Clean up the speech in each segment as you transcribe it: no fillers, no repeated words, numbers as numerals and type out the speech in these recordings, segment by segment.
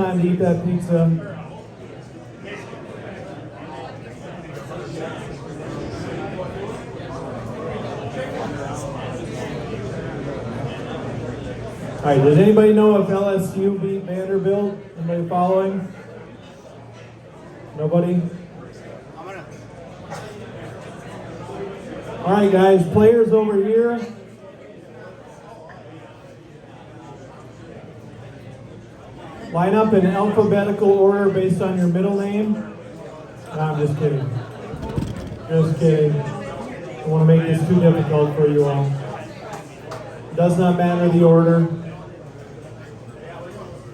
time to eat that pizza. All right, does anybody know if LSU beat Vanderbilt? Anybody following? Nobody? All right, guys, players over here. Line up in alphabetical order based on your middle name. No, I'm just kidding. Just kidding. I don't want to make this too difficult for you all. It does not matter the order.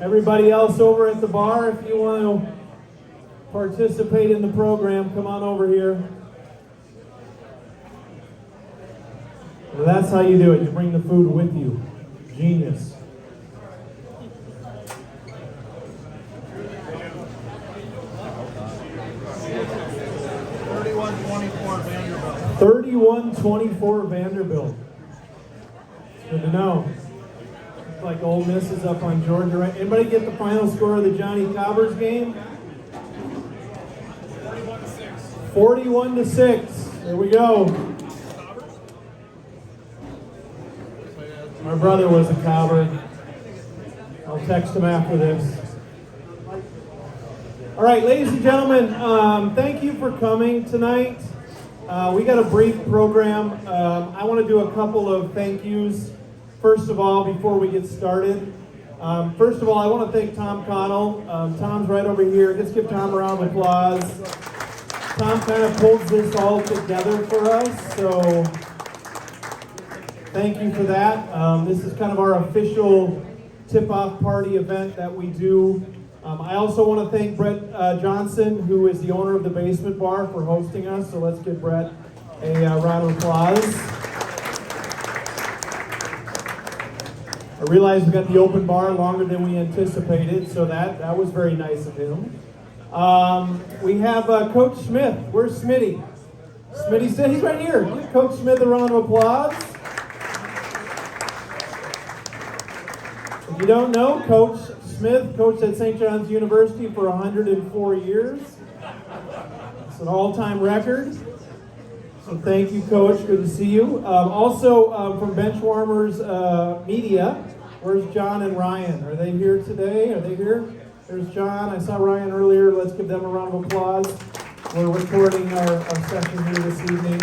Everybody else over at the bar, if you want to participate in the program, come on over here. Well, that's how you do it. You bring the food with you. Genius. Vanderbilt. 31-24 Vanderbilt. Good to know. Looks like Ole Miss is up on Georgia, right? Anybody get the final score of the Johnnie Cobbers game? 41-6. There we go. My brother was a Cobber. I'll text him after this. All right, ladies and gentlemen, thank you for coming tonight. We got a brief program. I want to do a couple of thank yous. First of all, before we get started, first of all, I want to thank Tom Connell. Tom's right over here. Let's give Tom a round of applause. Tom kind of pulls this all together for us, so thank you for that. This is kind of our official tip-off party event that we do. I also want to thank Brett Johnson, who is the owner of the Basement Bar, for hosting us. So let's give Brett a round of applause. I realize we got the open bar longer than we anticipated, so that was very nice of him. We have Coach Smith. Where's Smitty? Smitty's he's right here. Give Coach Smith a round of applause. If you don't know, Coach Smith coached at St. John's University for 104 years. It's an all-time record. So thank you, Coach. Good to see you. Also from Benchwarmers Media, where's John and Ryan? Are they here today? Are they here? There's John. I saw Ryan earlier. Let's give them a round of applause. We're recording our session here this evening.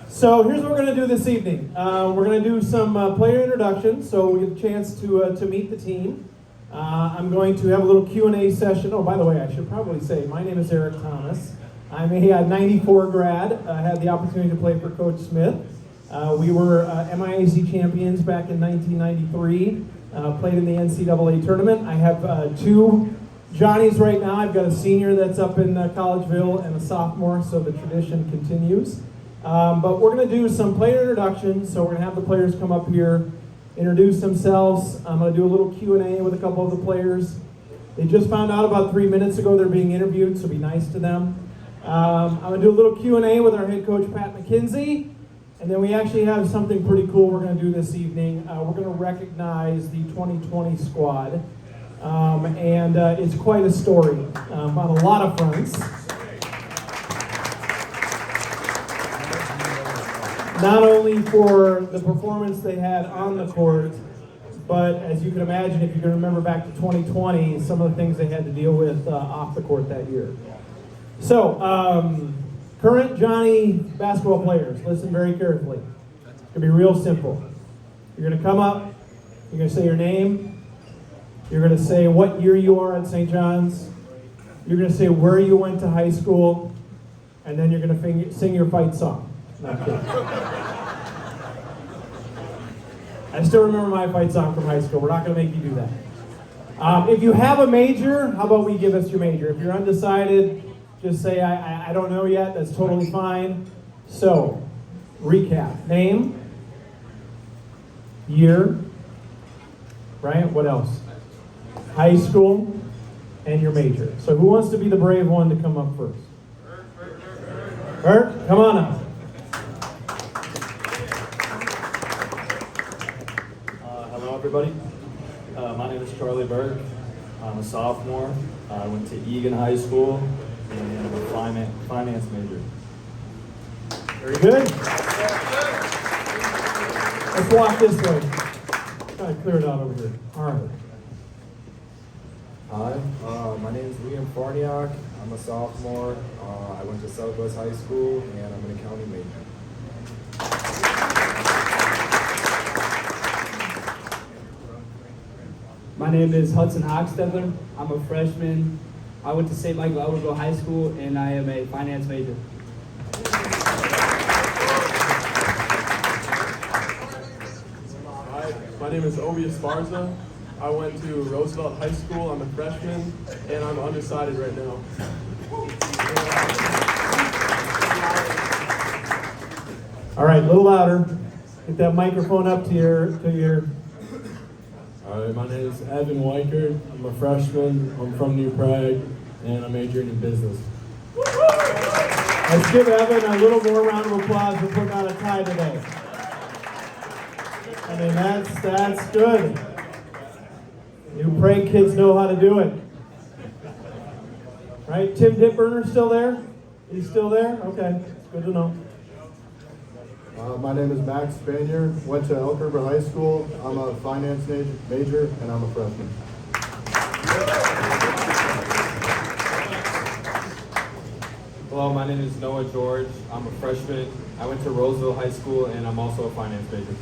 So here's what we're going to do this evening. We're going to do some player introductions, so we get a chance to meet the team. I'm going to have a little Q&A session. Oh, by the way, I should probably say, my name is Eric Thomas. I'm a 94 grad. I had the opportunity to play for Coach Smith. We were MIAC champions back in 1993, played in the NCAA tournament. I have two Johnnies right now. I've got a senior that's up in Collegeville and a sophomore, so the tradition continues. But we're going to do some player introductions, so we're going to have the players come up here, introduce themselves. I'm going to do a little Q&A with a couple of the players. They just found out about 3 minutes ago they're being interviewed, so be nice to them. I'm going to do a little Q&A with our head coach, Pat McKenzie, and then we actually have something pretty cool we're going to do this evening. We're going to recognize the 2020 squad, and it's quite a story on a lot of fronts. Not only for the performance they had on the court, but as you can imagine, if you can remember back to 2020, some of the things they had to deal with off the court that year. So, current Johnnie basketball players, listen very carefully. It's going to be real simple. You're going to come up, you're going to say your name, you're going to say what year you are at St. John's, you're going to say where you went to high school, and then you're going to sing your fight song. Not kidding. I still remember my fight song from high school. We're not going to make you do that. If you have a major, how about we give us your major? If you're undecided, just say, I don't know yet. That's totally fine. So, recap. Name, year, right? What else? High school, and your major. So who wants to be the brave one to come up first? Bert, come on up. Hello, everybody. My name is Charlie Burke. I'm a sophomore. I went to Egan High School and I'm a finance major. Very good. Let's walk this way. Try to clear it out over here. All right. Hi, my name is Liam Farniak. I'm a sophomore. I went to Southwest High School and I'm an accounting major. My name is Hudson Hochstetler. I'm a freshman. I went to St. Michael Elderville High School and I am a finance major. Hi, my name is Obi Esparza. I went to Roosevelt High School. I'm a freshman and I'm undecided right now. All right, a little louder. Get that microphone up to your. All right, my name is Evan Weichert. I'm a freshman. I'm from New Prague, and I'm majoring in business. Let's give Evan a little more round of applause for putting out a tie today. I mean, that's good. New Prague kids know how to do it. Right? Tim Ditburner still there? He's still there? Okay, good to know. My name is Max Spanier. Went to Elk River High School. I'm a finance major and I'm a freshman. Hello, my name is Noah George. I'm a freshman. I went to Roseville High School and I'm also a finance major.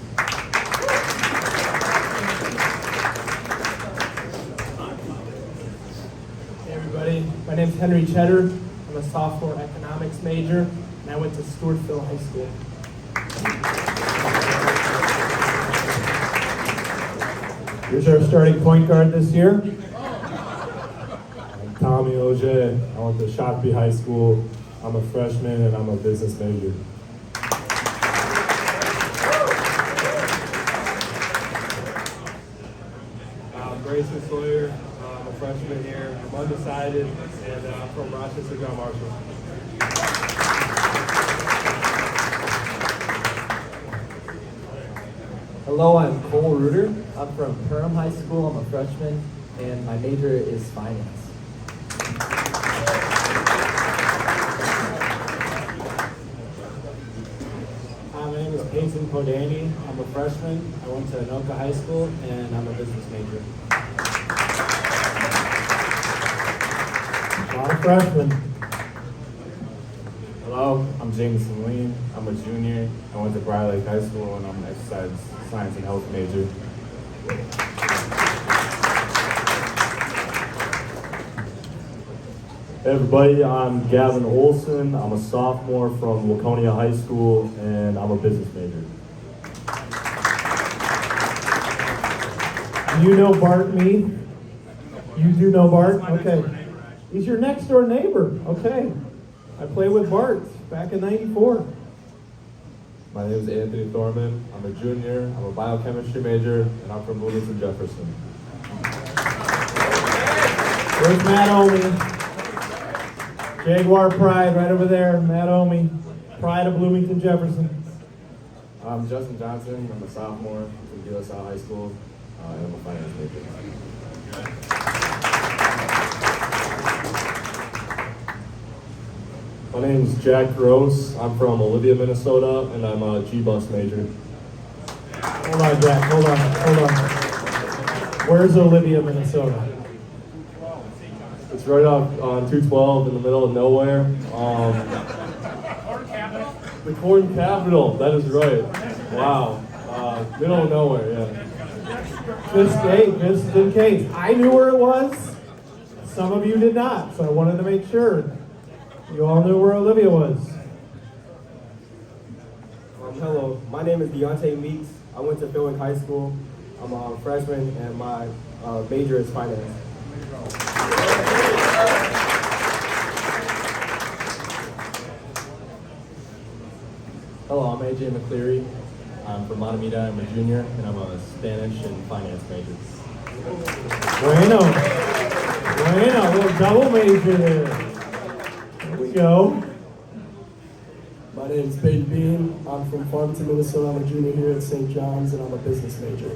Hey everybody, my name's Henry Cheddar. I'm a sophomore economics major and I went to Stewartville High School. Here's our starting point guard this year. I'm Tommy Oje. I went to Shakopee High School. I'm a freshman, and I'm a business major. Grayson Sawyer. I'm a freshman here. I'm undecided and I'm from Rochester, John Marshall. Hello, I'm Cole Reuter. I'm from Perham High School. I'm a freshman, and my major is finance. Hi, my name is Peyton Podani. I'm a freshman. I went to Anoka High School, and I'm a business major. A lot of freshmen. Hello, I'm Jameson Lean. I'm a junior. I went to Briar Lake High School and I'm an exercise science and health major. Hey everybody, I'm Gavin Olson. I'm a sophomore from Laconia High School, and I'm a business major. Do you know Bart Meath? You do know Bart? Okay. He's your next door neighbor. Okay. I played with Bart back in '94. My name is Anthony Thorman. I'm a junior. I'm a biochemistry major and I'm from Bloomington Jefferson. There's Matt Omi. Jaguar Pride right over there. Matt Omi. Pride of Bloomington Jefferson. I'm Justin Johnson. I'm a sophomore from De La Salle High School. And I'm a finance major. My name is Jack Gross. I'm from Olivia, Minnesota, and I'm a G-Bus major. Hold on, Jack. Hold on. Where's Olivia, Minnesota? It's right off on 212 in the middle of nowhere. The corn capital, that is right. Wow. Middle of nowhere, yeah. Just in case. I knew where it was. Some of you did not, so I wanted to make sure you all knew where Olivia was. Hello, my name is Deontay Meeks. I went to Philwick High School. I'm a freshman and my major is finance. Hello, I'm AJ McCleary. I'm from Matamita. I'm a junior, and I'm a Spanish and finance major. Bueno, little double major there. There we go. My name is Peyton Bean. I'm from Farmington, Minnesota. I'm a junior here at St. John's and I'm a business major.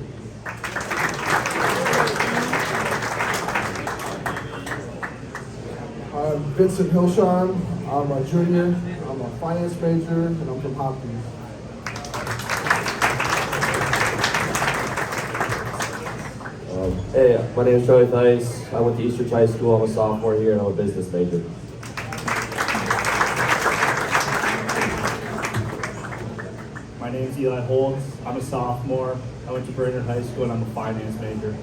Vincent Hilshan. I'm a junior. I'm a finance major, and I'm from Hopkins. Hey, my name is Charlie Theis. I went to Eastridge High School. I'm a sophomore here, and I'm a business major. My name is Eli Holtz. I'm a sophomore. I went to Brainerd High School, and I'm a finance major.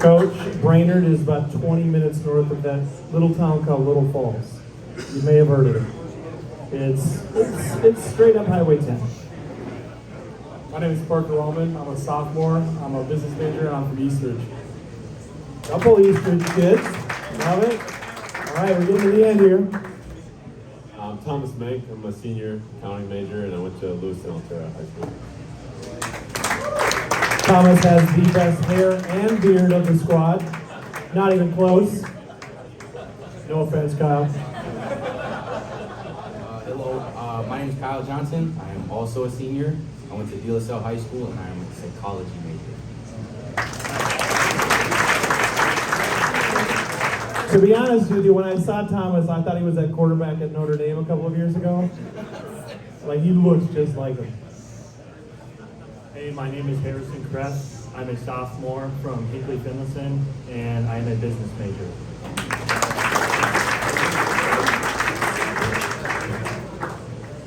Coach, Brainerd is about 20 minutes north of that little town called Little Falls. You may have heard of it. It's straight up Highway 10. My name is Parker Wellman. I'm a sophomore. I'm a business major, and I'm from Eastridge. Couple Eastridge kids. Love it. All right, we're getting to the end here. I'm Thomas Mink. I'm a senior accounting major, and I went to Lewiston, Ontario High School. Thomas has the best hair and beard of the squad. Not even close. No offense, Kyle. Hello, my name is Kyle Johnson. I am also a senior. I went to De La Salle High School, and I am a psychology major. To be honest with you, when I saw Thomas, I thought he was that quarterback at Notre Dame a couple of years ago. Like, he looks just like him. Hey, my name is Harrison Kress. I'm a sophomore from Hinkley Finlayson, and I am a business major.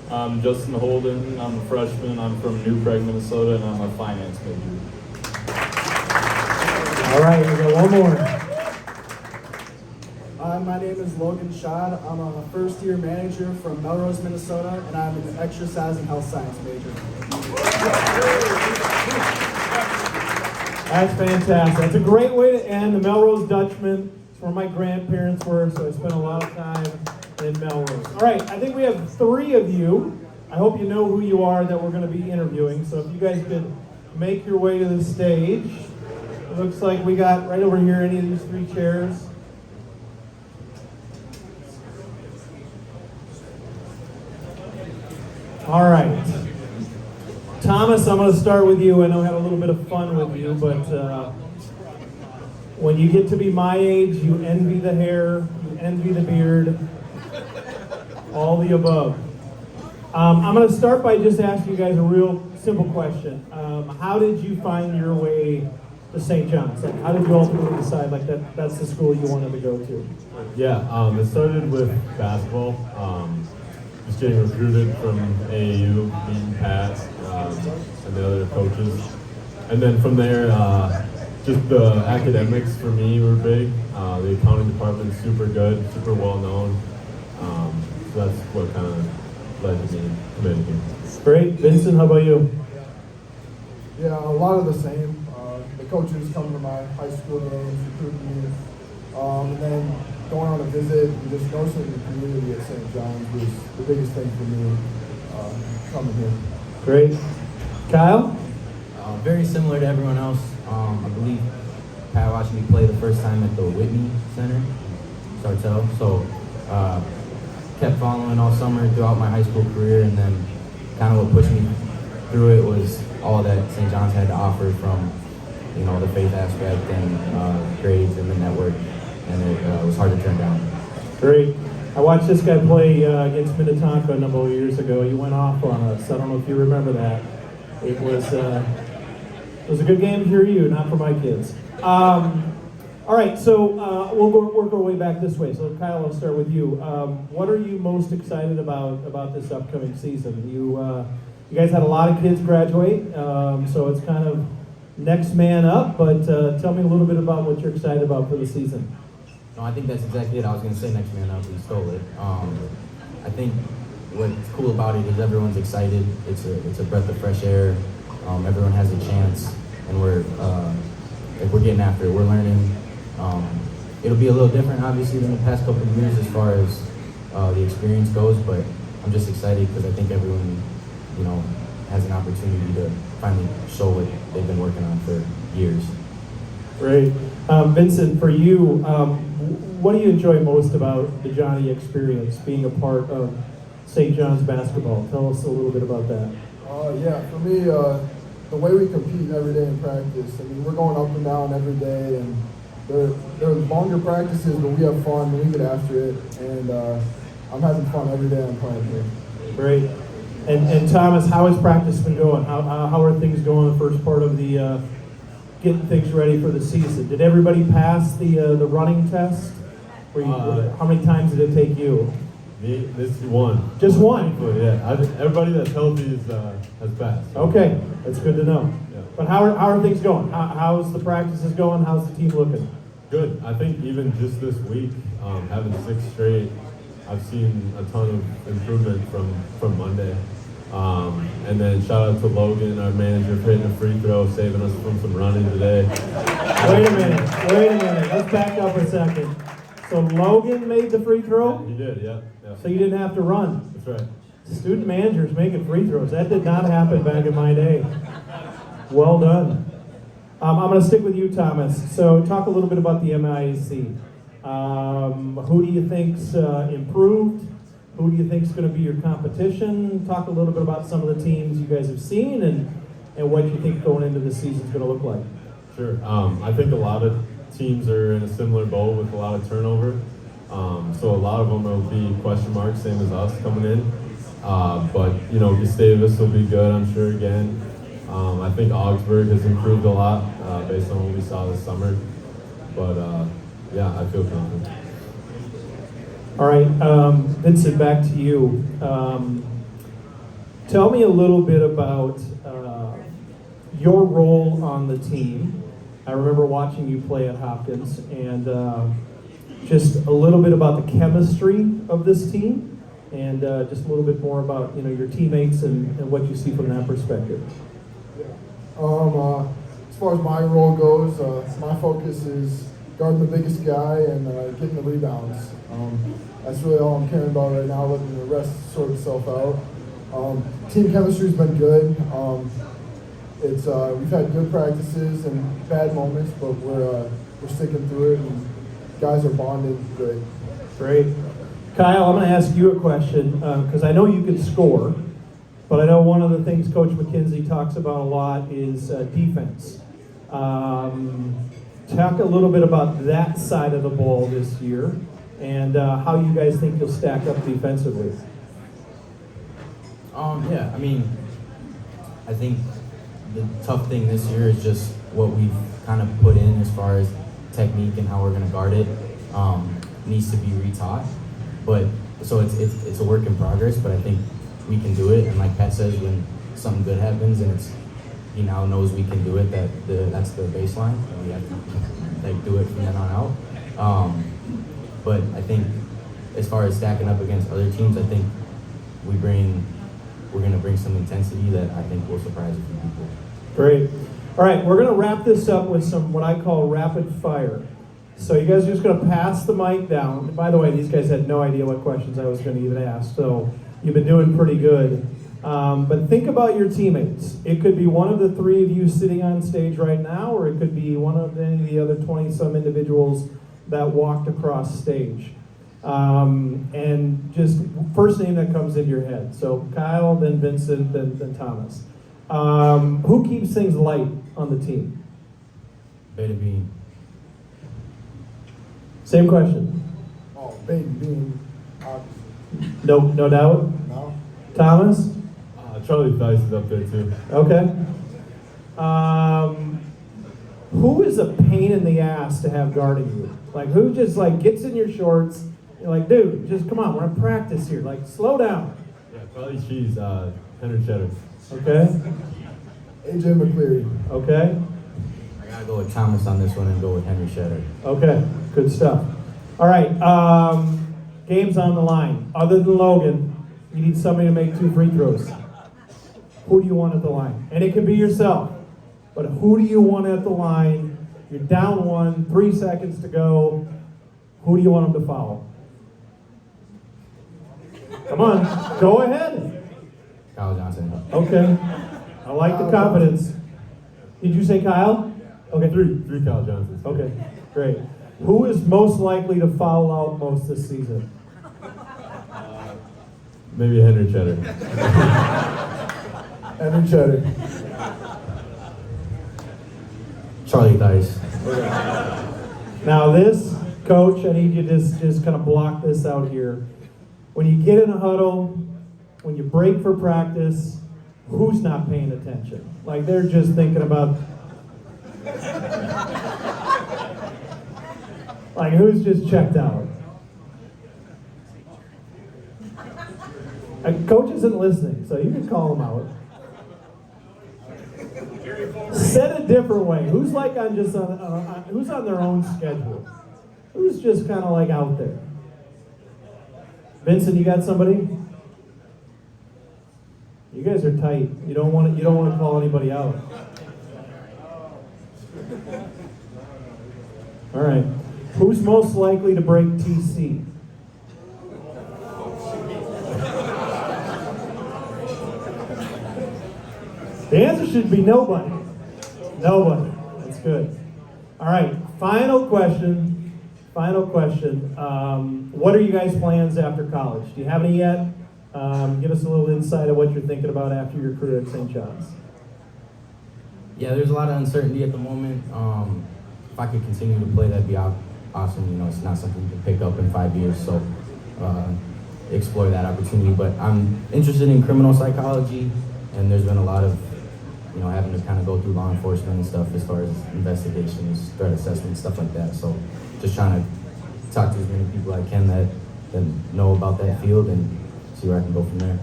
I'm Justin Holden. I'm a freshman. I'm from New Prague, Minnesota, and I'm a finance major. All right, we got one more. My name is Logan Schad. I'm a first-year manager from Melrose, Minnesota, and I'm an exercise and health science major. That's fantastic. That's a great way to end. The Melrose Dutchman. It's where my grandparents were, so I spent a lot of time in Melrose. All right, I think we have 3 of you. I hope you know who you are that we're going to be interviewing. So if you guys could make your way to the stage. It looks like we got right over here any of these 3 chairs. All right. Thomas, I'm going to start with you. I know I had a little bit of fun with you, but when you get to be my age, you envy the hair, you envy the beard, all the above. I'm going to start by just asking you guys a real simple question. How did you find your way to St. John's? Like, how did you ultimately decide that's the school you wanted to go to? Yeah, it started with basketball. Just getting recruited from AAU, meeting Pat, and the other coaches. And then from there, just the academics for me were big. The accounting department's super good, super well known. So that's what kind of led to me committing here. Great. Vincent, how about you? Yeah, a lot of the same. The coaches come to my high school games, recruit me, and then going on a visit and just noticing the community at St. John's was the biggest thing for me coming here. Great. Kyle? Very similar to everyone else. I believe Pat watched me play the first time at the Whitney Center, Sartell. So kept following all summer throughout my high school career, and then kind of what pushed me through it was all that St. John's had to offer from, the faith aspect and grades and the network, and it was hard to turn down. Great. I watched this guy play against Minnetonka a number of years ago. He went off on us. I don't know if you remember that. It was a good game for you, not for my kids. All right, so we'll work our way back this way. So Kyle, I'll start with you. What are you most excited about this upcoming season? You guys had a lot of kids graduate, so it's kind of next man up. But tell me a little bit about what you're excited about for the season. No, I think that's exactly it. I was going to say next man up. We stole it. I think what's cool about it is everyone's excited. It's a breath of fresh air. Everyone has a chance, and we're getting after it. We're learning. It'll be a little different, obviously, than the past couple of years as far as the experience goes. But I'm just excited because I think everyone, has an opportunity to finally show what they've been working on for years. Great. Vincent, for you, what do you enjoy most about the Johnnie experience, being a part of St. John's basketball? Tell us a little bit about that. Yeah, for me, the way we compete every day in practice, I mean, we're going up and down every day, and they're longer practices, but we have fun. We get after it, and I'm having fun every day I'm playing here. Great. And Thomas, how has practice been going? How are things going the first part of the getting things ready for the season? Did everybody pass the running test? How many times did it take you? This is one. Just one? Yeah. Everybody that's healthy has passed. Okay, that's good to know. Yeah. But how are things going? How's the practices going? How's the team looking? Good. I think even just this week, having 6 straight, I've seen a ton of improvement from Monday. And then shout out to Logan, our manager, for hitting a free throw, saving us from some running today. Wait a minute. Let's back up a second. So Logan made the free throw? Yeah, he did, yeah. So you didn't have to run? That's right. Student managers making free throws. That did not happen back in my day. Well done. I'm going to stick with you, Thomas. So talk a little bit about the MIAC. Who do you think's improved? Who do you think's going to be your competition? Talk a little bit about some of the teams you guys have seen and what you think going into the season is going to look like. Sure. I think a lot of teams are in a similar boat with a lot of turnover. So a lot of them will be question marks, same as us coming in. But, Gustavus will be good, I'm sure, again. I think Augsburg has improved a lot based on what we saw this summer. But, yeah, I feel confident. All right, Vincent, back to you. Tell me a little bit about your role on the team. I remember watching you play at Hopkins, and just a little bit about the chemistry of this team, and just a little bit more about your teammates and what you see from that perspective. As far as my role goes, my focus is guarding the biggest guy and getting the rebounds. That's really all I'm caring about right now, letting the rest sort itself out. Team chemistry's been good. We've had good practices and bad moments, but we're sticking through it, and guys are bonded great. Great. Kyle, I'm going to ask you a question, because I know you can score, but I know one of the things Coach McKenzie talks about a lot is defense. Talk a little bit about that side of the ball this year, and how you guys think you'll stack up defensively. Yeah, I think the tough thing this year is just what we've kind of put in as far as technique and how we're going to guard it. Needs to be retaught, but so it's a work in progress. But I think we can do it, and like Pat says, when something good happens and he now knows we can do it, that's the baseline, and we have to do it from then on out. But I think as far as stacking up against other teams, I think we're going to bring some intensity that I think will surprise a few people. Great. All right, we're going to wrap this up with some what I call rapid fire. So you guys are just going to pass the mic down. And by the way, these guys had no idea what questions I was going to even ask, so you've been doing pretty good. But think about your teammates. It could be one of the 3 of you sitting on stage right now, or it could be one of any of the other 20-some individuals that walked across stage. And just first name that comes into your head. So Kyle, then Vincent, then Thomas. Who keeps things light on the team? Beta Bean. Same question. Oh, Beta Bean. No doubt? No. Thomas? Charlie Theis is up there too. Okay. Who is a pain in the ass to have guarding you? Like, who just gets in your shorts? You're like, dude, just come on, we're in practice here. Like, slow down. Yeah, probably Cheese, Henry Cheddar. Okay. AJ McCleary. Okay. I gotta go with Thomas on this one and go with Henry Cheddar. Okay, good stuff. All right, game's on the line. Other than Logan, you need somebody to make 2 free throws. Who do you want at the line? And it can be yourself, but who do you want at the line? You're down 1, 3 seconds to go. Who do you want them to foul? Come on, go ahead. Kyle Johnson. Okay, I like the confidence. Did you say Kyle? Okay, 3 Kyle Johnsons. Okay, great. Who is most likely to foul out most this season? Maybe Henry Cheddar. Henry Cheddar. Charlie Theis. Now this, coach, I need you to just kind of block this out here. When you get in a huddle, when you break for practice, who's not paying attention? Like they're just thinking about, like who's just checked out? Coach isn't listening, so you can call him out. Said a different way. Who's like on just who's on their own schedule? Who's just kind of like out there? Vincent, you got somebody? You guys are tight. You don't want to call anybody out. All right. Who's most likely to break TC? The answer should be nobody. Nobody. That's good. All right. Final question. What are you guys' plans after college? Do you have any yet? Give us a little insight of what you're thinking about after your career at St. John's. Yeah, there's a lot of uncertainty at the moment. If I could continue to play, that'd be awesome. You know, it's not something you can pick up in 5 years, so explore that opportunity. But I'm interested in criminal psychology, and there's been a lot of, you know, having to kind of go through law enforcement and stuff as far as investigations, threat assessment, stuff like that. So just trying to talk to as many people I can that know about that field and see where I can go from there.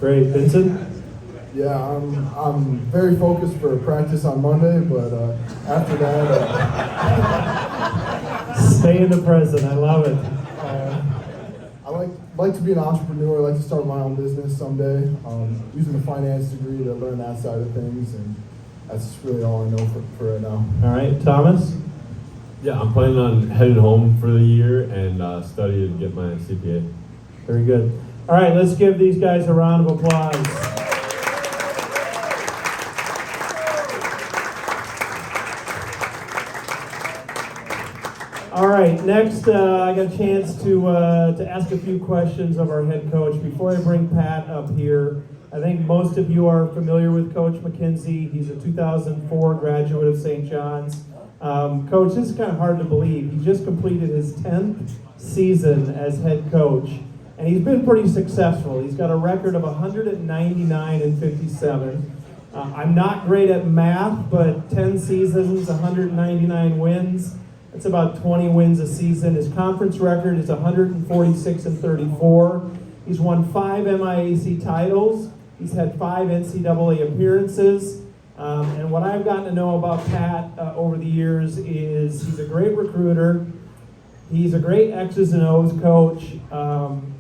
Great. Vincent? Yeah, I'm very focused for practice on Monday, but after that... Stay in the present. I love it. I like to be an entrepreneur. I like to start my own business someday. Using a finance degree to learn that side of things, and that's really all I know for right now. All right, Thomas? Yeah, I'm planning on heading home for the year and study and get my CPA. Very good. All right, let's give these guys a round of applause. All right, next I got a chance to ask a few questions of our head coach. Before I bring Pat up here, I think most of you are familiar with Coach McKenzie. He's a 2004 graduate of St. John's. Coach, this is kind of hard to believe. He just completed his 10th season as head coach, and he's been pretty successful. He's got a record of 199-57. I'm not great at math, but 10 seasons, 199 wins. That's about 20 wins a season. His conference record is 146-34. He's won 5 MIAC titles. He's had 5 NCAA appearances. And what I've gotten to know about Pat over the years is he's a great recruiter. He's a great X's and O's coach.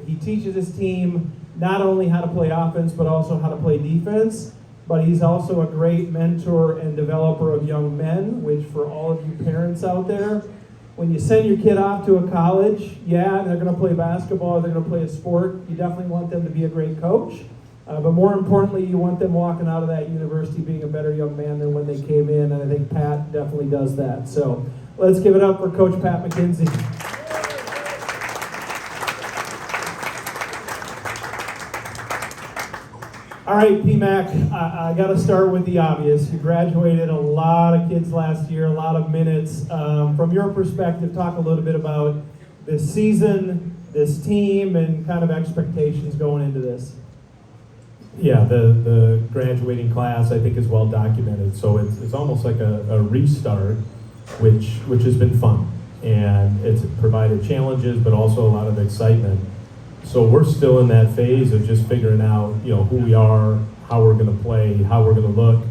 He teaches his team not only how to play offense, but also how to play defense. But he's also a great mentor and developer of young men, which for all of you parents out there, when you send your kid off to a college, yeah, they're going to play basketball, they're going to play a sport. You definitely want them to be a great coach. But more importantly, you want them walking out of that university being a better young man than when they came in, and I think Pat definitely does that. So let's give it up for Coach Pat McKenzie. All right, PMAC, I got to start with the obvious. You graduated a lot of kids last year, a lot of minutes. From your perspective, talk a little bit about this season, this team, and kind of expectations going into this. Yeah, the graduating class I think is well documented, so it's almost like a restart, which has been fun, and it's provided challenges but also a lot of excitement. So we're still in that phase of just figuring out, who we are, how we're going to play, how we're going to look.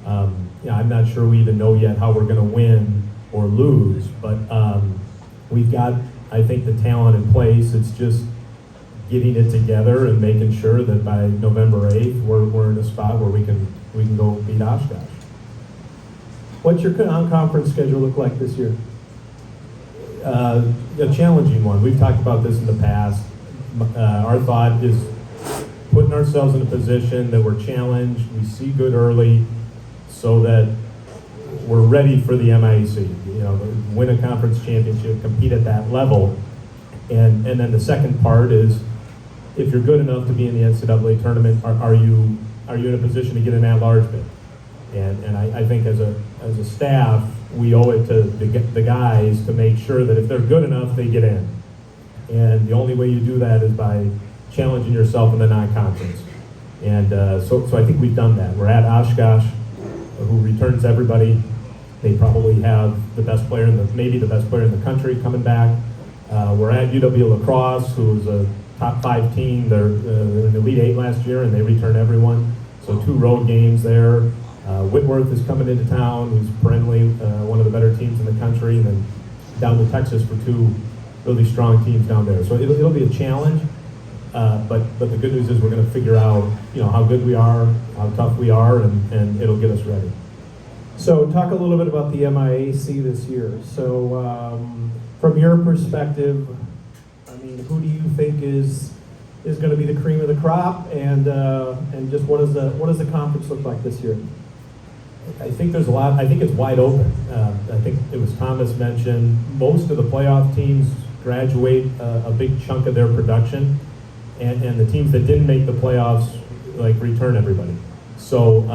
I'm not sure we even know yet how we're going to win or lose, but we've got, I think, the talent in place. It's just getting it together and making sure that by November 8th we're in a spot where we can go beat Oshkosh. What's your non-conference schedule look like this year? A challenging one. We've talked about this in the past. Our thought is putting ourselves in a position that we're challenged, we see good early, so that we're ready for the MIAC. Win a conference championship, compete at that level, and then the second part is, if you're good enough to be in the NCAA tournament, are you in a position to get an at-large bid? And I think as a staff, we owe it to the guys to make sure that if they're good enough, they get in. And the only way you do that is by challenging yourself in the non-conference. And so I think we've done that. We're at Oshkosh, who returns everybody. They probably have the best player maybe the best player in the country coming back. We're at UW La Crosse, who is a top 5 team. They're in the Elite 8 last year, and they return everyone. So 2 road games there. Whitworth is coming into town, who's perennially one of the better teams in the country, and then down to Texas for 2 really strong teams down there. So it'll be a challenge, but the good news is we're going to figure out how good we are, how tough we are, and it'll get us ready. So talk a little bit about the MIAC this year. So from your perspective, I mean, who do you think is going to be the cream of the crop, and just what does the conference look like this year? I think there's a lot. I think it's wide open. I think it was Thomas mentioned most of the playoff teams graduate a big chunk of their production, and the teams that didn't make the playoffs return everybody. So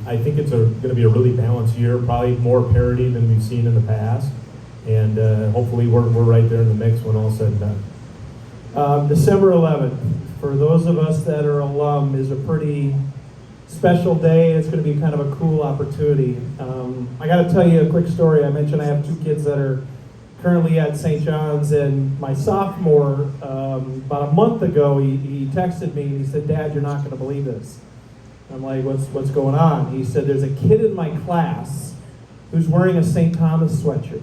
I think it's going to be a really balanced year, probably more parity than we've seen in the past, and hopefully we're right there in the mix when all's said and done. December 11th, for those of us that are alum, is a pretty special day. It's going to be kind of a cool opportunity. I got to tell you a quick story. I mentioned I have 2 kids that are currently at St. John's, and my sophomore, about a month ago, he texted me and he said, "Dad, you're not going to believe this." I'm like, what's going on? He said, "There's a kid in my class who's wearing a St. Thomas sweatshirt."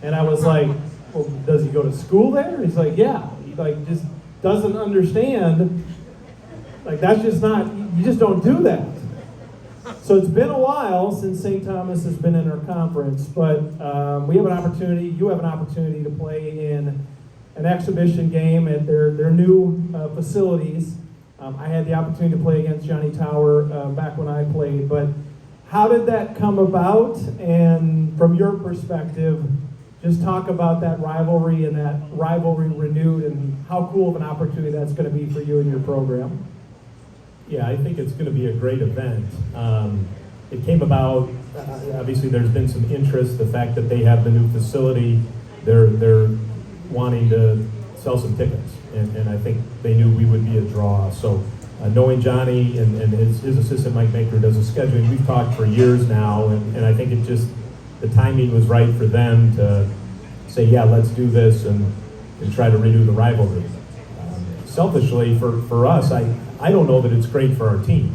And I was like, "Well, does he go to school there?" He's like, "Yeah." He just doesn't understand. That's just not, you just don't do that. So it's been a while since St. Thomas has been in our conference, but we have an opportunity, you have an opportunity to play in an exhibition game at their new facilities. I had the opportunity to play against Johnnie Tower back when I played, but how did that come about? And from your perspective, just talk about that rivalry and that rivalry renewed and how cool of an opportunity that's going to be for you and your program. Yeah, I think it's going to be a great event. It came about, obviously there's been some interest, the fact that they have the new facility, they're wanting to sell some tickets, and I think they knew we would be a draw. So knowing Johnnie and his assistant Mike Maker does the scheduling, we've talked for years now, and I think the timing was right for them to say, yeah, let's do this and try to renew the rivalry. Selfishly, for us, I don't know that it's great for our team.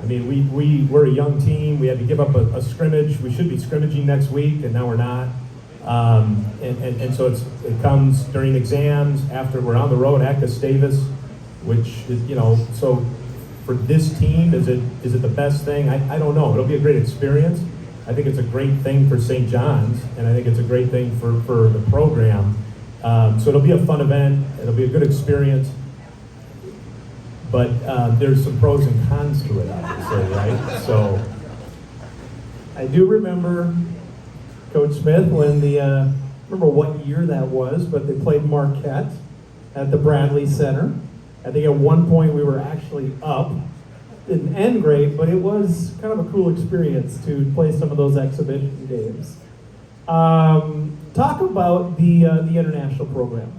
I mean, we're a young team. We had to give up a scrimmage. We should be scrimmaging next week, and now we're not. And so it comes during exams, after we're on the road at Gustavus, which is, so for this team, is it the best thing? I don't know. It'll be a great experience. I think it's a great thing for St. John's, and I think it's a great thing for the program. So it'll be a fun event. It'll be a good experience. But there's some pros and cons to it, obviously, right? So I do remember Coach Smith when remember what year that was, but they played Marquette at the Bradley Center. I think at one point we were actually up. Didn't end great, but it was kind of a cool experience to play some of those exhibition games. Talk about the international program.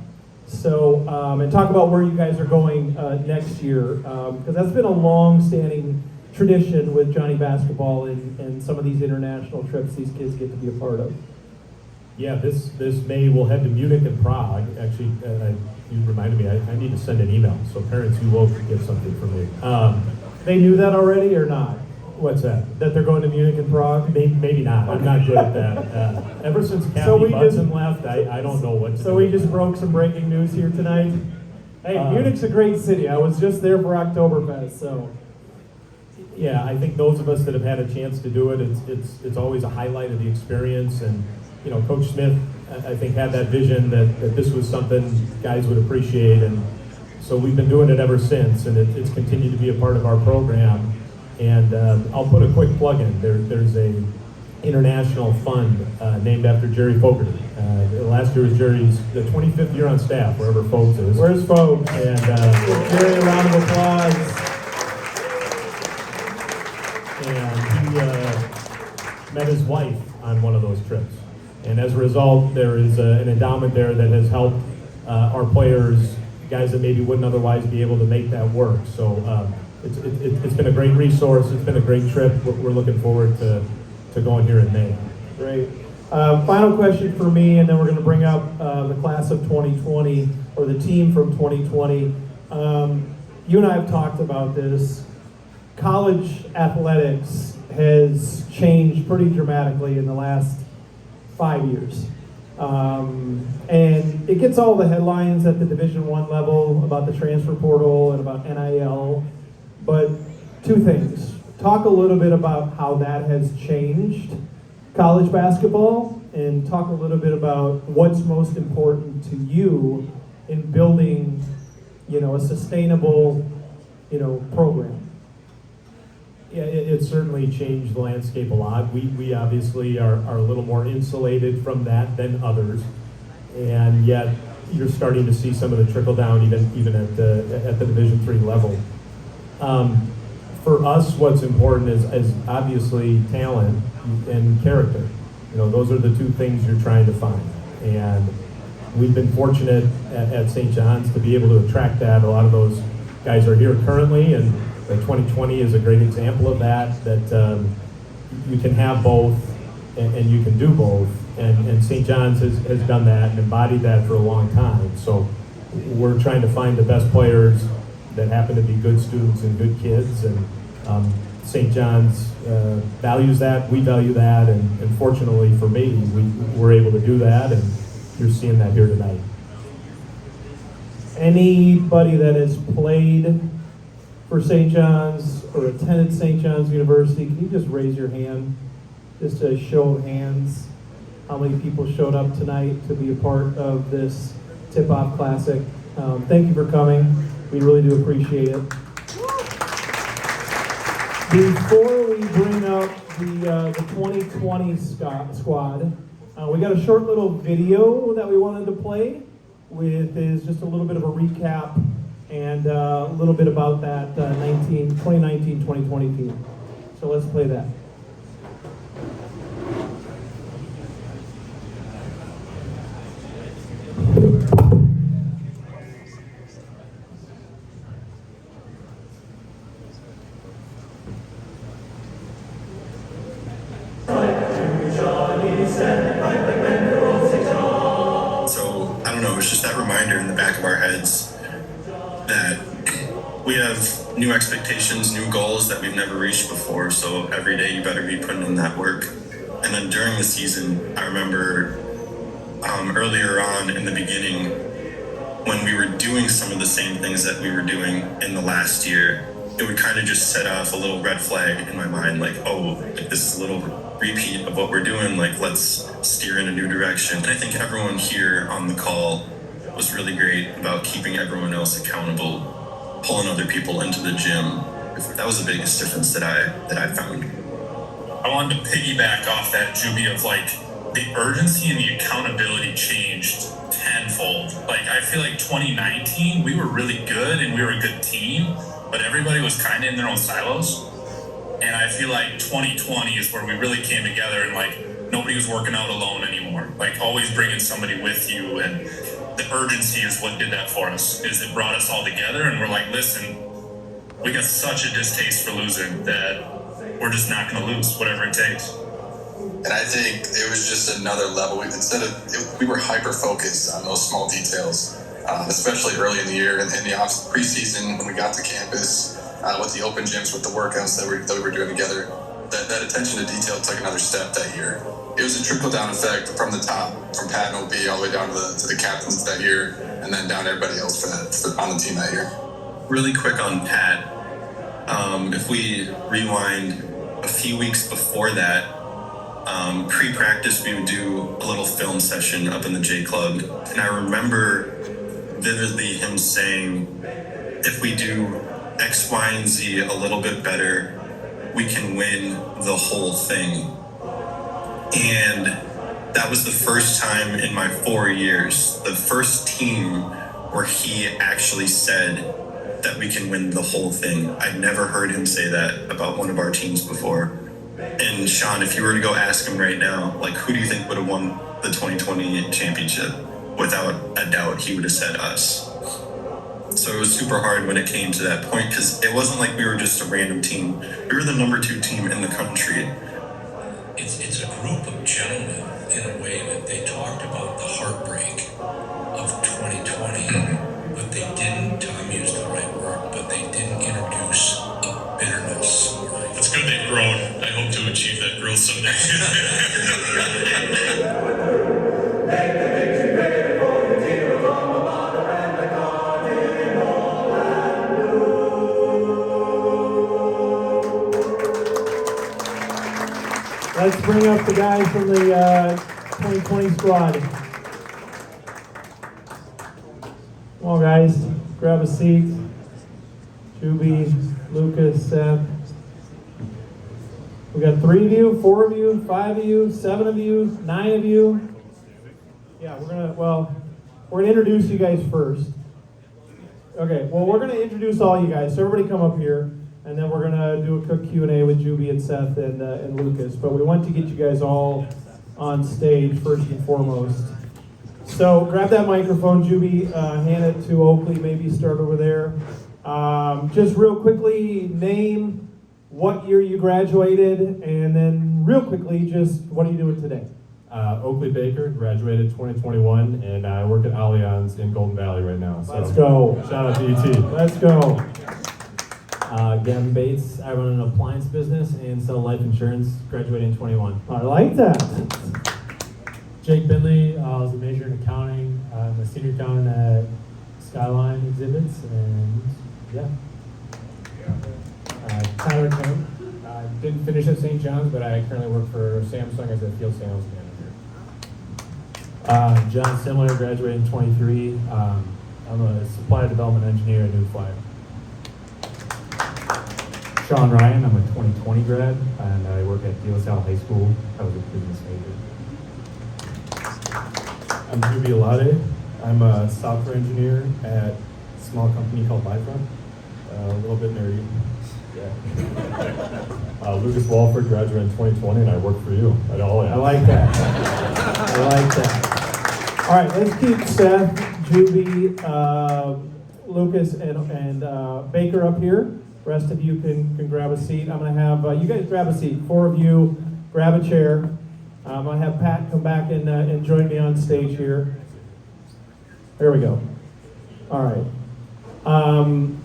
So, and talk about where you guys are going next year, because that's been a long-standing tradition with Johnnie basketball and some of these international trips these kids get to be a part of. Yeah, this May we'll head to Munich and Prague. Actually, you reminded me, I need to send an email, so parents, you will get something from me. They knew that already or not? What's that? That they're going to Munich and Prague? Maybe not. Okay. I'm not good at that. Ever since Kathy Budson left, I don't know what to do. So we just broke some breaking news here tonight. Hey, Munich's a great city. I was just there for Oktoberfest, so. Yeah, I think those of us that have had a chance to do it, it's always a highlight of the experience. And, Coach Smith, I think, had that vision that this was something guys would appreciate. And so we've been doing it ever since, and it's continued to be a part of our program. And I'll put a quick plug in. There's a international fund named after Jerry Fogarty. Last year was Jerry's the 25th year on staff, wherever Folks is. Where's Folks? And Jerry, a round of applause. And met his wife on one of those trips. And as a result, there is an endowment there that has helped our players, guys that maybe wouldn't otherwise be able to make that work. So it's been a great resource. It's been a great trip. We're looking forward to going here in May. Great. Final question for me, and then we're going to bring up the class of 2020, or the team from 2020. You and I have talked about this. College athletics has changed pretty dramatically in the last 5 years. And it gets all the headlines at the Division I level about the transfer portal and about NIL. But two things. Talk a little bit about how that has changed college basketball, and talk a little bit about what's most important to you in building, a sustainable, program. Yeah, it certainly changed the landscape a lot. We obviously are a little more insulated from that than others, and yet you're starting to see some of the trickle down even at the Division III level. For us, what's important is obviously talent and character. Those are the two things you're trying to find, and we've been fortunate at St. John's to be able to attract that. A lot of those guys are here currently, and the 2020 is a great example of that you can have both and you can do both, and St. John's has done that and embodied that for a long time. So we're trying to find the best players that happen to be good students and good kids, and St. John's values that, we value that, and fortunately for me, we're able to do that, and you're seeing that here tonight. Anybody that has played for St. John's or attended St. John's University, can you just raise your hand? Just a show of hands. How many people showed up tonight to be a part of this Tip-Off Classic? Thank you for coming. We really do appreciate it. Before we bring up the 2020 squad, we got a short little video that we wanted to play with is just a little bit of a recap and a little bit about that 2019-2020 team. So let's play that. It's just that reminder in the back of our heads that we have new expectations, new goals that we've never reached before. So every day you better be putting in that work. And then during the season, I remember earlier on in the beginning, when we were doing some of the same things that we were doing in the last year, it would kind of just set off a little red flag in my mind, like, oh, like this is a little repeat of what we're doing, like let's steer in a new direction. And I think everyone here on the call was really great about keeping everyone else accountable, pulling other people into the gym. That was the biggest difference that I found. I wanted to piggyback off that, Juby, of like the urgency and the accountability changed tenfold. Like I feel like 2019, we were really good and we were a good team, but everybody was kind of in their own silos. And I feel like 2020 is where we really came together and like nobody was working out alone anymore. Like always bringing somebody with you, and the urgency is what did that for us, is it brought us all together and we're like, listen, we got such a distaste for losing that we're just not going to lose, whatever it takes. And I think it was just another level. We were hyper-focused on those small details, especially early in the year and in the preseason when we got to campus, with the open gyms, with the workouts that we were doing together. That attention to detail took another step that year. It was a trickle-down effect from the top, from Pat and OB all the way down to the captains that year, and then down to everybody else on the team that year. Really quick on Pat, if we rewind a few weeks before that, pre-practice we would do a little film session up in the J Club, and I remember vividly him saying, if we do X, Y, and Z a little bit better, we can win the whole thing. And that was the first time in my 4 years, the first team where he actually said that we can win the whole thing. I'd never heard him say that about one of our teams before. And Sean, if you were to go ask him right now, like, who do you think would have won the 2020 championship? Without a doubt, he would have said us. So it was super hard when it came to that point because it wasn't like we were just a random team. We were the number 2 team in the country. It's a group of gentlemen in a way that they talked about the heartbreak of 2020, but they didn't, Tom used the right word, but they didn't introduce a bitterness. It's good they've grown. I hope to achieve that growth someday. Let's bring up the guys from the 2020 squad. Come on, guys. Grab a seat. Juby, Lucas, Seth. We got 3 of you, 4 of you, 5 of you, 7 of you, 9 of you. Yeah, we're gonna introduce you guys first. Okay, well, we're gonna introduce all you guys. So everybody come up here. And then we're gonna do a quick Q&A with Juby and Seth and Lucas. But we want to get you guys all on stage first and foremost. So grab that microphone, Juby, hand it to Oakley, maybe start over there. Just real quickly, name, what year you graduated, and then real quickly, just what are you doing today? Oakley Baker, graduated 2021, and I work at Allianz in Golden Valley right now. So Let's go. Shout out to ET. Let's go. Gavin Bates, I run an appliance business and sell life insurance, graduating in 21. I like that. Jake Binley, I was a major in accounting. I'm a senior accountant at Skyline Exhibits, and yeah. Tyler Kim. I didn't finish at St. John's, but I currently work for Samsung as a field sales manager. John Simler, graduated in 23. I'm a supply development engineer at New Flyer. Sean Ryan, I'm a 2020 grad, and I work at De La Salle High School. I was a business major. I'm Juby Alade. I'm a software engineer at a small company called Livefront. A little bit nerdy. Yeah. Lucas Walford, graduated in 2020, and I work for you at Allianz. I like that. I like that. All right, let's keep Seth, Juby, Lucas, and Baker up here. Rest of you can grab a seat. I'm going to have you guys grab a seat. 4 of you grab a chair. I'm going to have Pat come back and join me on stage here. There we go. All right.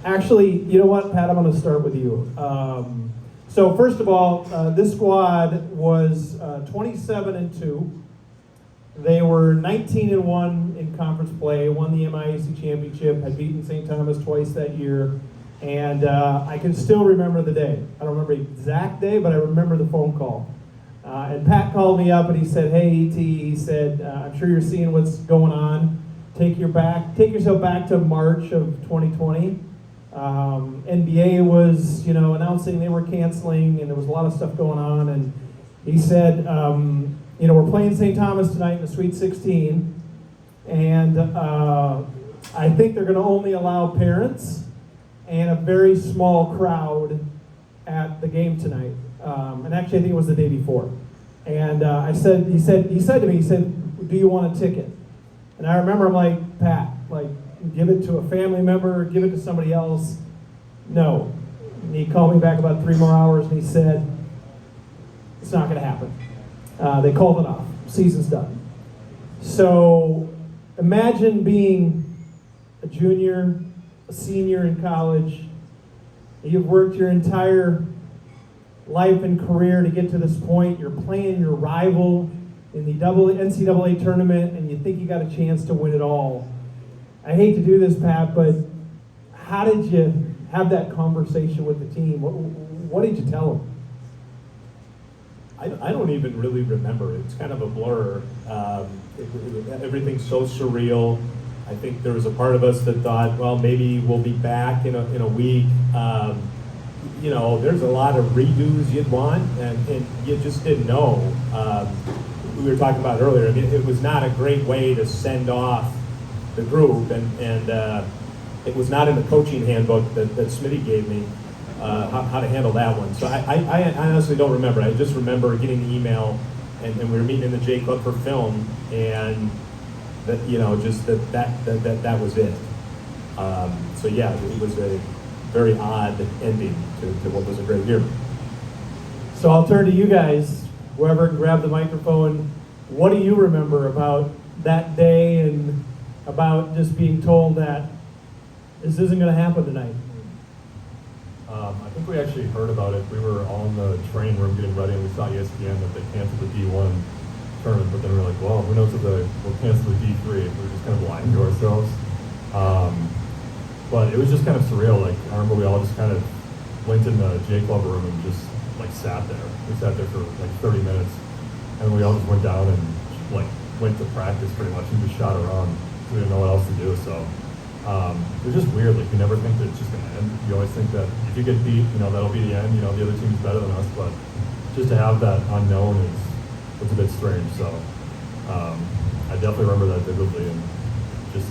Actually, you know what, Pat? I'm going to start with you. So first of all, this squad was 27-2. They were 19-1 in conference play. Won the MIAC championship. Had beaten St. Thomas twice that year. And I can still remember the day. I don't remember the exact day, but I remember the phone call. And Pat called me up and he said, "Hey, ET," he said, "I'm sure you're seeing what's going on. Take yourself back to March of 2020. NBA was, announcing they were canceling, and there was a lot of stuff going on. And he said, we're playing St. Thomas tonight in the Sweet 16, and I think they're going to only allow parents and a very small crowd at the game tonight." And actually, I think it was the day before. And he said to me, "Do you want a ticket?" And I remember I'm like, "Pat, give it to a family member, give it to somebody else." No. And he called me back about 3 more hours and he said, "It's not going to happen." They called it off. Season's done. So imagine being a junior, a senior in college. You've worked your entire life and career to get to this point. You're playing your rival in the NCAA tournament, and you think you got a chance to win it all. I hate to do this, Pat, but how did you have that conversation with the team? What did you tell them? I don't even really remember. It's kind of a blur. Everything's so surreal. I think there was a part of us that thought, well, maybe we'll be back in a week. There's a lot of redos you'd want, and you just didn't know. We were talking about earlier. I mean, it was not a great way to send off the group, and it was not in the coaching handbook that Smitty gave me. how to handle that one. So I honestly don't remember. I just remember getting the email, and we were meeting in the J Club for film, and that just that was it. So yeah, it was a very odd ending to what was a great year. So I'll turn to you guys, whoever can grab the microphone. What do you remember about that day and about just being told that this isn't going to happen tonight? I think we actually heard about it. We were all in the training room getting ready, and we saw ESPN that they canceled the D1 tournament, but then we were like, well, who knows if we'll cancel the D3. We were just kind of lying to ourselves. But it was just kind of surreal. Like, I remember we all just kind of went in the J Club room and just like sat there. We sat there for like 30 minutes, and we all just went down and like went to practice pretty much and just shot around. We didn't know what else to do, so it was just weird. Like, you never think that it's just gonna end. You always think that if you get beat, that'll be the end. The other team's better than us, but just to have that unknown was a bit strange. So I definitely remember that vividly, and just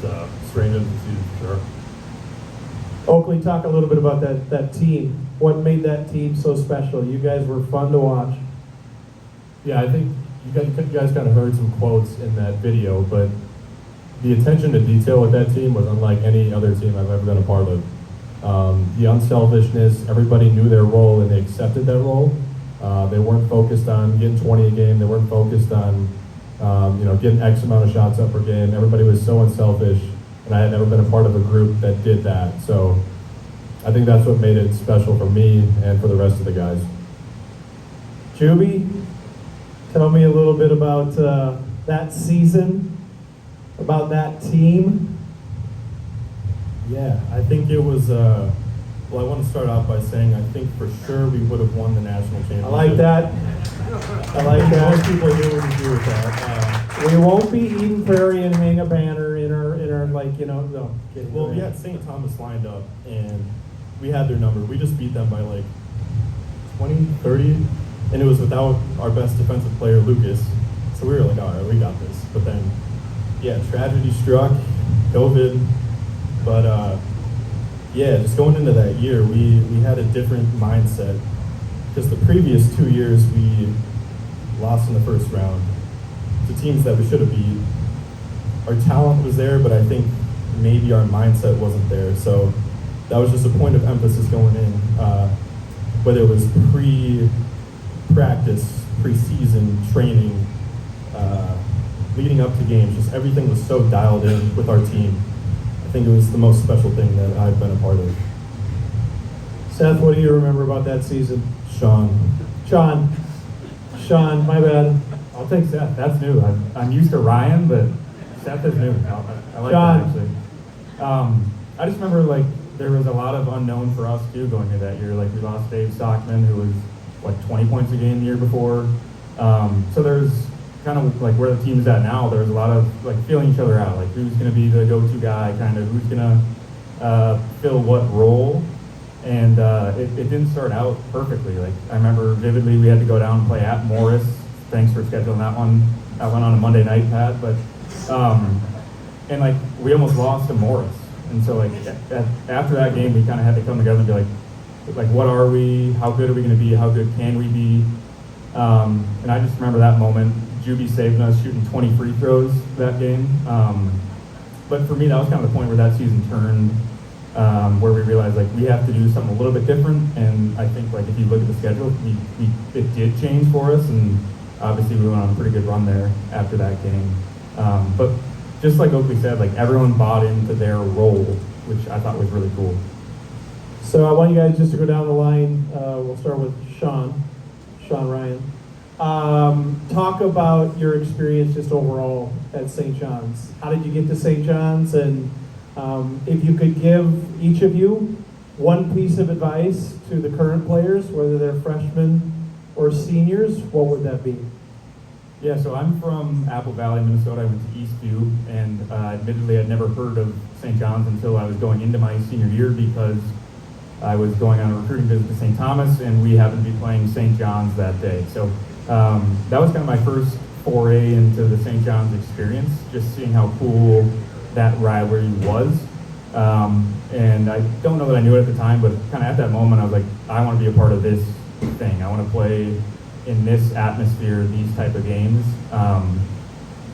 strange end of the season for sure. Oakley, talk a little bit about that team. What made that team so special? You guys were fun to watch. Yeah, I think you guys kind of heard some quotes in that video, but the attention to detail with that team was unlike any other team I've ever been a part of. The unselfishness, everybody knew their role and they accepted that role. They weren't focused on getting 20 a game. They weren't focused on getting X amount of shots up per game. Everybody was so unselfish, and I had never been a part of a group that did that. So I think that's what made it special for me and for the rest of the guys. Juby, tell me a little bit about that season, about that team. Yeah, I think it was, well, I want to start off by saying I think for sure we would have won the national championship. I like that. Most people here would agree with that. We won't be Eden Prairie and hang a banner in our no. Well, we had St. Thomas lined up, and we had their number. We just beat them by like 20, 30, and it was without our best defensive player, Lucas. So we were like, all right, we got this. But then, yeah, tragedy struck, COVID. But yeah, just going into that year, we had a different mindset. Because the previous 2 years, we lost in the first round to teams that we should have beat. Our talent was there, but I think maybe our mindset wasn't there. So that was just a point of emphasis going in, whether it was pre-practice, pre-season, training, leading up to games, just everything was so dialed in with our team. I think it was the most special thing that I've been a part of. Seth, what do you remember about that season? Sean, my bad. I'll take Seth. That's new. I'm used to Ryan, but Seth is new. I like Sean. that actually. I just remember like there was a lot of unknown for us too going into that year. Like we lost Dave Stockman, who was like 20 points a game the year before. So there's kind of like where the team's at now. There's a lot of like feeling each other out. Like who's going to be the go-to guy, kind of who's going to fill what role. And it didn't start out perfectly. Like I remember vividly, we had to go down and play at Morris. Thanks for scheduling that one. I went on a Monday night, Pat. But and like we almost lost to Morris. And so like after that game, we kind of had to come together and be like, what are we? How good are we going to be? How good can we be? And I just remember that moment. Juby saving us, shooting 20 free throws that game. But for me, that was kind of the point where that season turned. Where we realized like we have to do something a little bit different, and I think like if you look at the schedule, it did change for us, and obviously we went on a pretty good run there after that game. But just like Oakley said, like everyone bought into their role, which I thought was really cool. So I want you guys just to go down the line. We'll start with Sean Ryan. Talk about your experience just overall at St. John's. How did you get to St. John's, and if you could give each of you one piece of advice to the current players, whether they're freshmen or seniors, what would that be? Yeah, so I'm from Apple Valley, Minnesota. I went to Eastview, and admittedly I'd never heard of St. John's until I was going into my senior year because I was going on a recruiting visit to St. Thomas, and we happened to be playing St. John's that day. So that was kind of my first foray into the St. John's experience, just seeing how cool that rivalry was. And I don't know that I knew it at the time, but kind of at that moment, I was like, I want to be a part of this thing. I want to play in this atmosphere, these type of games.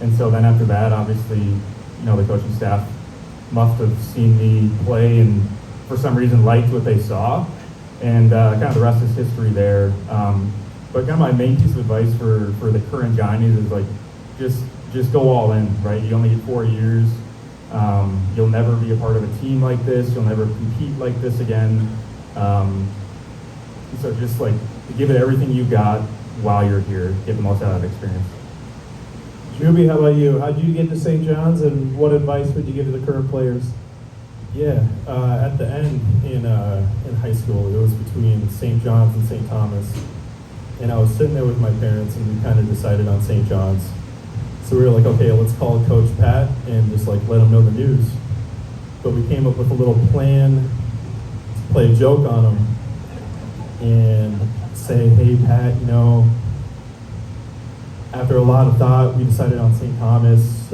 And so then after that, obviously, the coaching staff must have seen me play and for some reason liked what they saw. And kind of the rest is history there. But kind of my main piece of advice for the current Johnnies is like, just go all in, right? You only get 4 years. You'll never be a part of a team like this. You'll never compete like this again. So just like give it everything you got while you're here. Get the most out of the experience. Juby, how about you? How did you get to St. John's, and what advice would you give to the current players? Yeah, at the end in high school, it was between St. John's and St. Thomas. And I was sitting there with my parents, and we kind of decided on St. John's. So we were like, okay, let's call Coach Pat and just like let him know the news. But we came up with a little plan to play a joke on him and say, hey Pat, after a lot of thought, we decided on St. Thomas.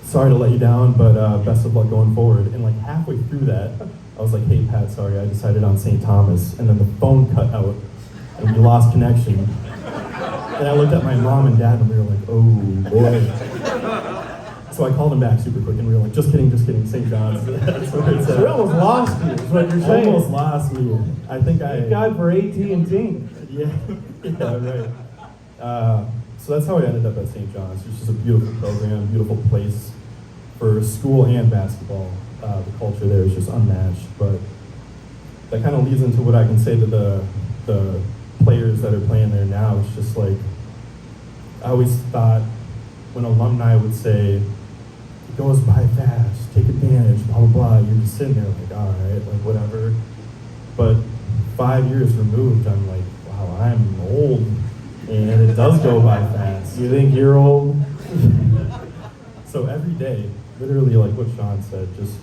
Sorry to let you down, but best of luck going forward. And like halfway through that, I was like, hey Pat, sorry, I decided on St. Thomas. And then the phone cut out and we lost connection. And I looked at my mom and dad and we were like, oh boy. So I called him back super quick and we were like, just kidding, St. John's. That's what it said. We almost lost you, is what you're saying. Almost lost me. I think Thank God for AT&T. Yeah, right. So that's how I ended up at St. John's. It's just a beautiful program, beautiful place for school and basketball. The culture there is just unmatched, but that kind of leads into what I can say to the players that are playing there now. It's just like, I always thought when alumni would say, it goes by fast, take advantage, blah, blah, blah, you're just sitting there like, all right, like whatever. But 5 years removed, I'm like, wow, I'm old, and it does go by fast. You think you're old? So every day, literally like what Sean said, just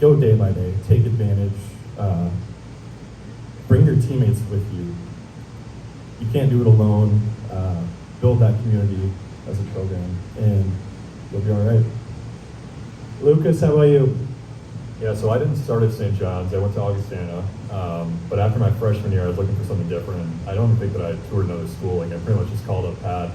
go day by day, take advantage, bring your teammates with you. You can't do it alone. Build that community as a program, and you'll be all right. Lucas, how about you? Yeah, so I didn't start at St. John's. I went to Augustana, but after my freshman year, I was looking for something different. And I don't think that I toured another school. Like I pretty much just called up Pat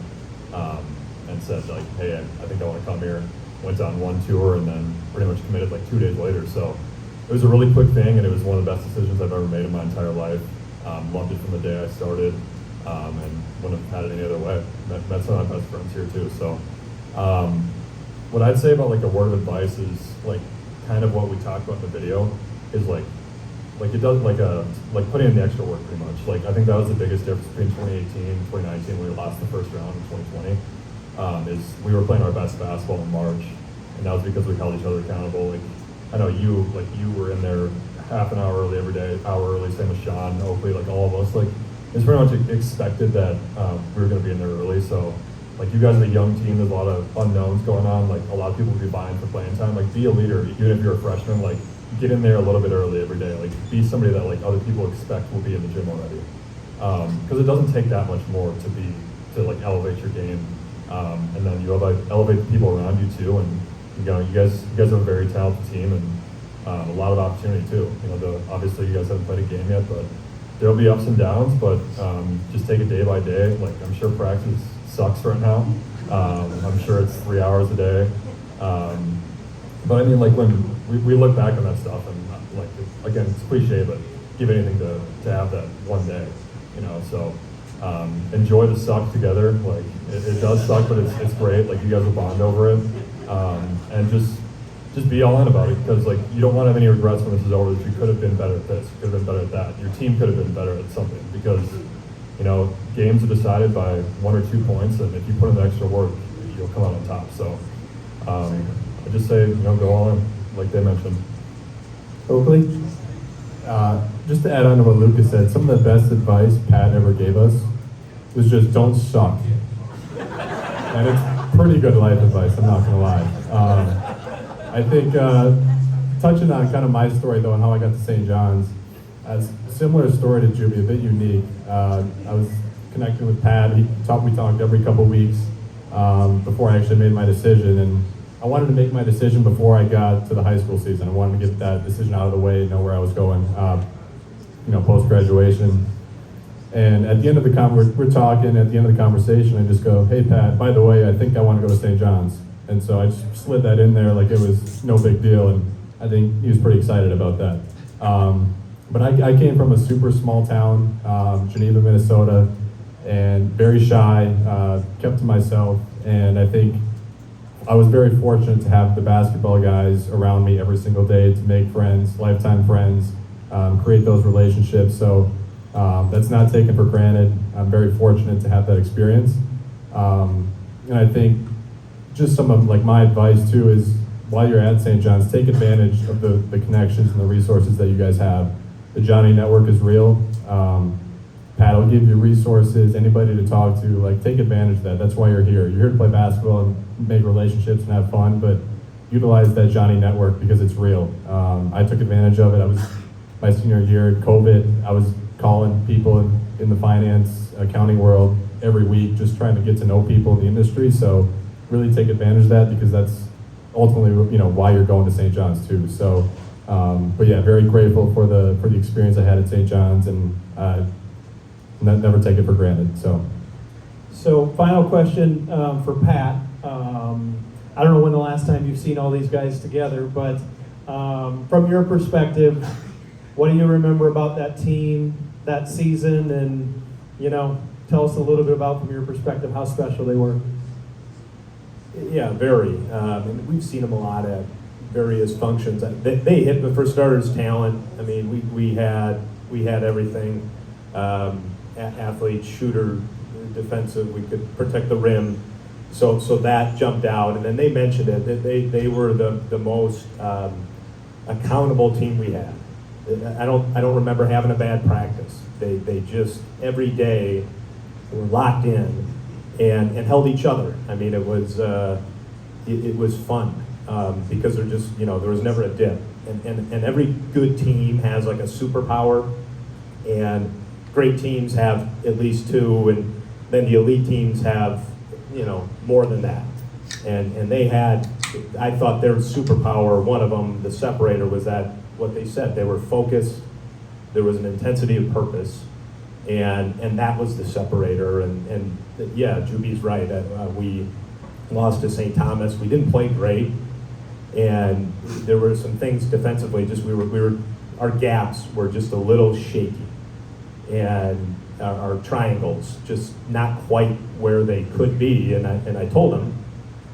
and said like, hey, I think I want to come here. Went on one tour and then pretty much committed like 2 days later. So it was a really quick thing, and it was one of the best decisions I've ever made in my entire life. Loved it from the day I started, and wouldn't have had it any other way. Met some of my best friends here too. So what I'd say about like a word of advice is like kind of what we talked about in the video is like it does like putting in the extra work pretty much. Like I think that was the biggest difference between 2018 and 2019 when we lost the first round in 2020. Is we were playing our best basketball in March, and that was because we held each other accountable. Like I know you were in there half an hour early every day, hour early, same as Sean, Oakley, like all of us. Like it's pretty much expected that we were going to be in there early. So like you guys are a young team, there's a lot of unknowns going on. Like a lot of people will be vying for playing time. Like be a leader, even if you're a freshman. Like get in there a little bit early every day. Like be somebody that like other people expect will be in the gym already. Because it doesn't take that much more to like elevate your game. And then you elevate the people around you too, and you guys have a very talented team and a lot of opportunity too. Obviously you guys haven't played a game yet, but there'll be ups and downs. But just take it day by day. Like I'm sure practice sucks right now. I'm sure it's 3 hours a day. But I mean, like when we look back on that stuff, and like again, it's cliche, but give anything to have that one day. So. Enjoy the suck together. Like it does suck, but it's great. Like you guys will bond over it, and just be all in about it, because like you don't want to have any regrets when this is over. That you could have been better at this, you could have been better at that. Your team could have been better at something, because games are decided by 1 or 2 points, and if you put in the extra work, you'll come out on top. So I just say go all in, like they mentioned. Oakley. Just to add on to what Lucas said, some of the best advice Pat ever gave us was just don't suck. And it's pretty good life advice, I'm not gonna lie. I think touching on kind of my story though and how I got to St. John's, a similar story to Juby, a bit unique. I was connecting with Pat. We talked every couple weeks before I actually made my decision, and I wanted to make my decision before I got to the high school season. I wanted to get that decision out of the way, know where I was going, post graduation. And at the end of the we're talking. At the end of the conversation, I just go, "Hey Pat, by the way, I think I want to go to St. John's." And so I just slid that in there like it was no big deal, and I think he was pretty excited about that. But I came from a super small town, Geneva, Minnesota, and very shy, kept to myself, and I think I was very fortunate to have the basketball guys around me every single day to make friends, lifetime friends, create those relationships. So that's not taken for granted. I'm very fortunate to have that experience. And I think just some of like my advice too is while you're at St. John's, take advantage of the connections and the resources that you guys have. The Johnnie network is real. Pat will give you resources, anybody to talk to, like take advantage of that. That's why you're here. You're here to play basketball and make relationships and have fun, but utilize that Johnnie network because it's real. I took advantage of it. I was my senior year, COVID, I was calling people in the finance, accounting world every week, just trying to get to know people in the industry. So really take advantage of that because that's ultimately, why you're going to St. John's too. So, but yeah, very grateful for the experience I had at St. John's and never take it for granted. So final question for Pat. I don't know when the last time you've seen all these guys together, but from your perspective, what do you remember about that team, that season, and tell us a little bit about, from your perspective, how special they were? Yeah, very. And we've seen them a lot at various functions. They hit, but for starters, talent. I mean, we had everything. Athlete, shooter, defensive. We could protect the rim. So that jumped out. And then they mentioned it that they were the most accountable team we had. I don't remember having a bad practice. They just every day were locked in and held each other. I mean, it was fun because they're just there was never a dip. And every good team has like a superpower, and great teams have at least two, and then the elite teams have more than that. And they had, I thought their superpower, one of them, the separator, was that what they said. They were focused. There was an intensity of purpose, and that was the separator. And yeah, Juby's right. We lost to St. Thomas. We didn't play great, and there were some things defensively. Just our gaps were just a little shaky, and our triangles just not quite where they could be. And I told them,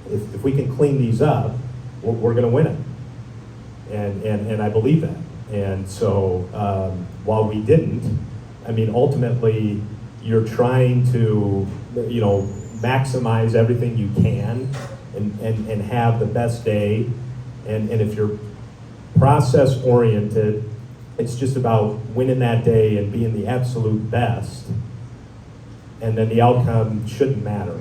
if we can clean these up, we're going to win it. And I believe that. And so while we didn't, I mean, ultimately, you're trying to, maximize everything you can and have the best day. And if you're process oriented, it's just about winning that day and being the absolute best. And then the outcome shouldn't matter.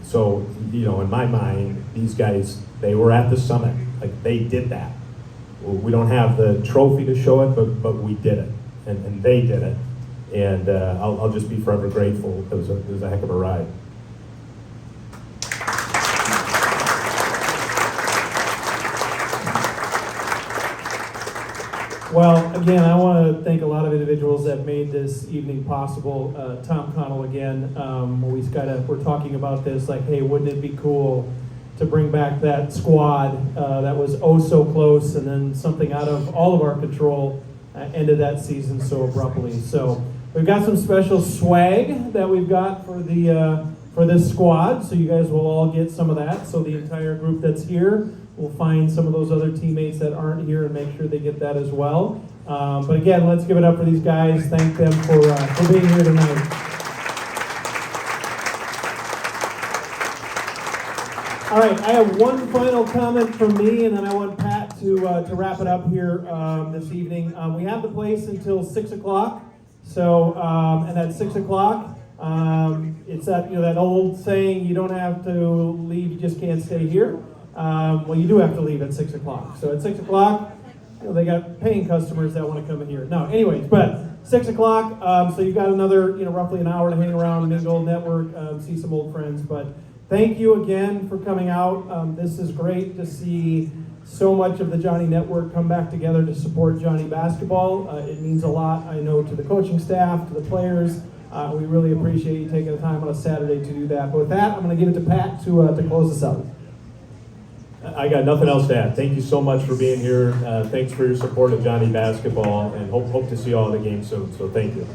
So, in my mind, these guys, they were at the summit. Like, they did that. We don't have the trophy to show it, but we did it, and they did it, and I'll just be forever grateful. It was a heck of a ride. Well, again, I want to thank a lot of individuals that made this evening possible. Tom Connell again. We're talking about this, like, hey, wouldn't it be cool to bring back that squad that was oh so close, and then something out of all of our control ended that season so abruptly. So we've got some special swag that we've got for this squad, so you guys will all get some of that. So the entire group that's here will find some of those other teammates that aren't here and make sure they get that as well. But again, let's give it up for these guys. Thank them for being here tonight. All right, I have one final comment from me, and then I want Pat to wrap it up here this evening. We have the place until 6 o'clock. So, and at 6 o'clock, it's that old saying, you don't have to leave, you just can't stay here. Well, you do have to leave at 6 o'clock. So at 6 o'clock, they got paying customers that want to come in here. No, anyways, but 6 o'clock, so you've got another, roughly an hour to hang around, mingle, network, see some old friends. But thank you again for coming out. This is great to see so much of the Johnnie Network come back together to support Johnnie basketball. It means a lot, I know, to the coaching staff, to the players. We really appreciate you taking the time on a Saturday to do that. But with that, I'm going to give it to Pat to close us out. I got nothing else to add. Thank you so much for being here. Thanks for your support of Johnnie basketball, and hope to see you all at the game soon. So thank you.